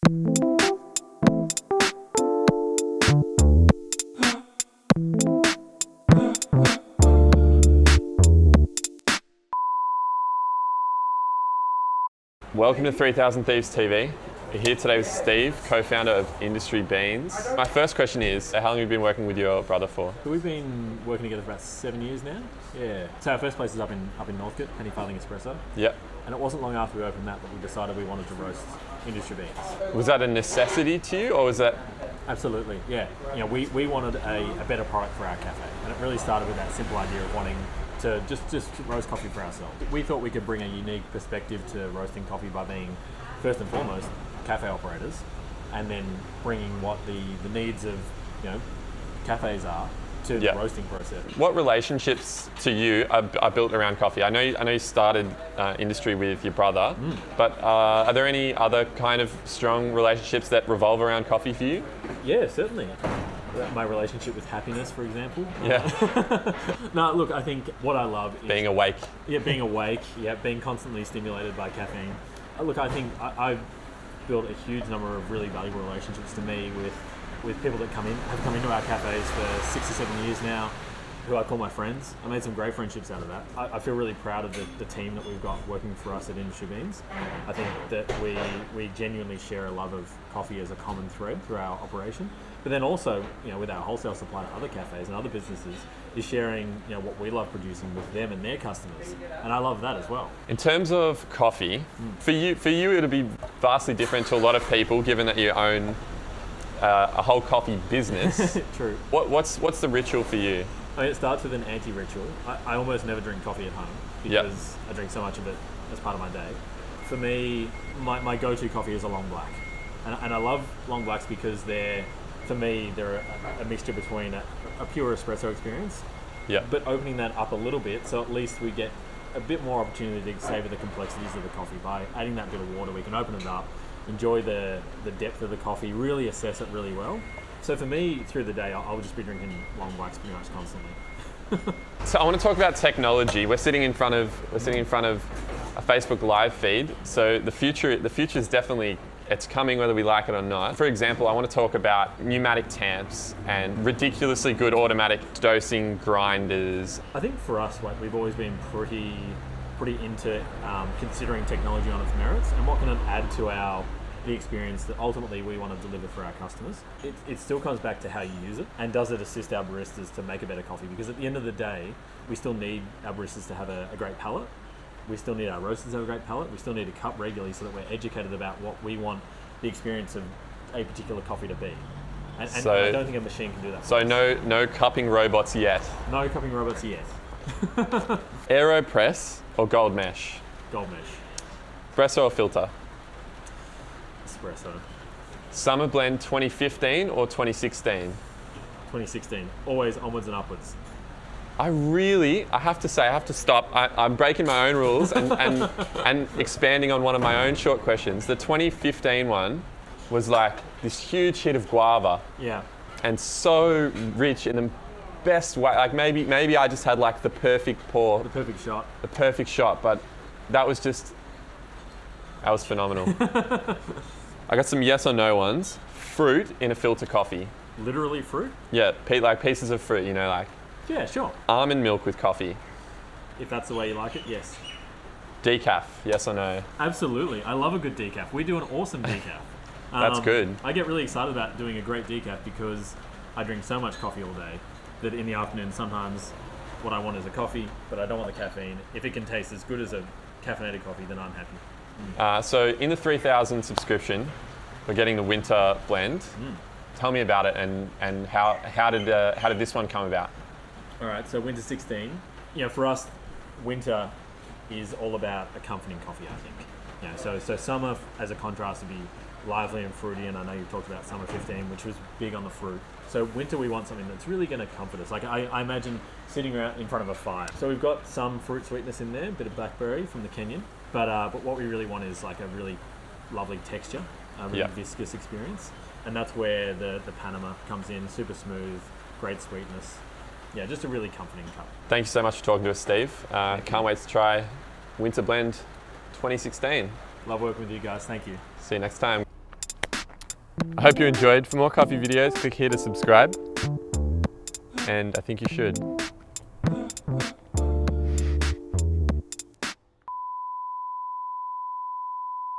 Welcome to 3000 Thieves TV. We're here today with Steve, co-founder of Industry Beans. My first question is, how long have you been working with your brother for? So we've been working together for about 7 years now. Yeah. So our first place is up in Northcote, Penny Farthing Espresso. Yep. And it wasn't long after we opened that we decided we wanted to roast Industry Beans. Was that a necessity to you, or was that? Absolutely, yeah. You know, we wanted a better product for our cafe, and it really started with that simple idea of wanting to just roast coffee for ourselves. We thought we could bring a unique perspective to roasting coffee by being, first and foremost, cafe operators, and then bringing what the needs of cafes are to the roasting process. What relationships to you are built around coffee? I know you started Industry with your brother, but are there any other kind of strong relationships that revolve around coffee for you? Yeah, certainly. My relationship with happiness, for example. Yeah. No, look, I think what I love is being awake. Yeah, being awake. Yeah, being constantly stimulated by caffeine. Look, I think I've built a huge number of really valuable relationships to me with people that have come into our cafes for 6 or 7 years now, who I call my friends. I made some great friendships out of that. I feel really proud of the team that we've got working for us at Industry Beans. I think that we genuinely share a love of coffee as a common thread through our operation. But then also, with our wholesale supply to other cafes and other businesses, is sharing, what we love producing with them and their customers. And I love that as well. In terms of coffee, for you it'll be vastly different to a lot of people, given that you own a whole coffee business. True. What's the ritual for you? I mean, it starts with an anti-ritual. I almost never drink coffee at home because I drink so much of it as part of my day. For me, my go-to coffee is a long black. And I love long blacks because they're a mixture between a pure espresso experience, but opening that up a little bit, so at least we get a bit more opportunity to savor the complexities of the coffee. By adding that bit of water, we can open it up, enjoy the depth of the coffee, really assess it really well. So for me, through the day, I'll just be drinking long blacks pretty much constantly. So I want to talk about technology. We're sitting in front of a Facebook live feed. So the future is definitely, it's coming whether we like it or not. For example, I want to talk about pneumatic tamps and ridiculously good automatic dosing grinders. I think for us, we've always been pretty into considering technology on its merits and what can it add to the experience that ultimately we want to deliver for our customers. It still comes back to how you use it, and does it assist our baristas to make a better coffee? Because at the end of the day, we still need our baristas to have a great palate. We still need our roasters to have a great palate. We still need to cup regularly so that we're educated about what we want the experience of a particular coffee to be. And so, I don't think a machine can do that. So no cupping robots yet? No cupping robots yet. AeroPress or Gold Mesh? Gold Mesh. Espresso or filter? Espresso. Summer Blend 2015 or 2016? 2016. Always onwards and upwards. I have to stop. I'm breaking my own rules and expanding on one of my own short questions. The 2015 one was like this huge hit of guava. Yeah. And so rich in the best way. Like maybe I just had like the perfect pour. The perfect shot. The perfect shot, but that was phenomenal. I got some yes or no ones. Fruit in a filter coffee. Literally fruit? Yeah, like pieces of fruit, like. Yeah, sure. Almond milk with coffee. If that's the way you like it, yes. Decaf, yes or no? Absolutely. I love a good decaf. We do an awesome decaf. That's good. I get really excited about doing a great decaf because I drink so much coffee all day that in the afternoon sometimes what I want is a coffee, but I don't want the caffeine. If it can taste as good as a caffeinated coffee, then I'm happy. So in the 3000 subscription, we're getting the winter blend. Tell me about it and how did this one come about? All right, so winter 16. For us, winter is all about a comforting coffee, I think. So summer, as a contrast, would be lively and fruity, and I know you've talked about summer 15, which was big on the fruit. So winter, we want something that's really going to comfort us. Like I imagine sitting around in front of a fire. So we've got some fruit sweetness in there, a bit of blackberry from the Kenyan, but what we really want is like a really lovely texture, a really viscous experience, and that's where the Panama comes in, super smooth, great sweetness. Yeah, just a really comforting cup. Thank you so much for talking to us, Steve. Can't wait to try Winter Blend 2016. Love working with you guys. Thank you. See you next time. I hope you enjoyed. For more coffee videos, click here to subscribe. And I think you should.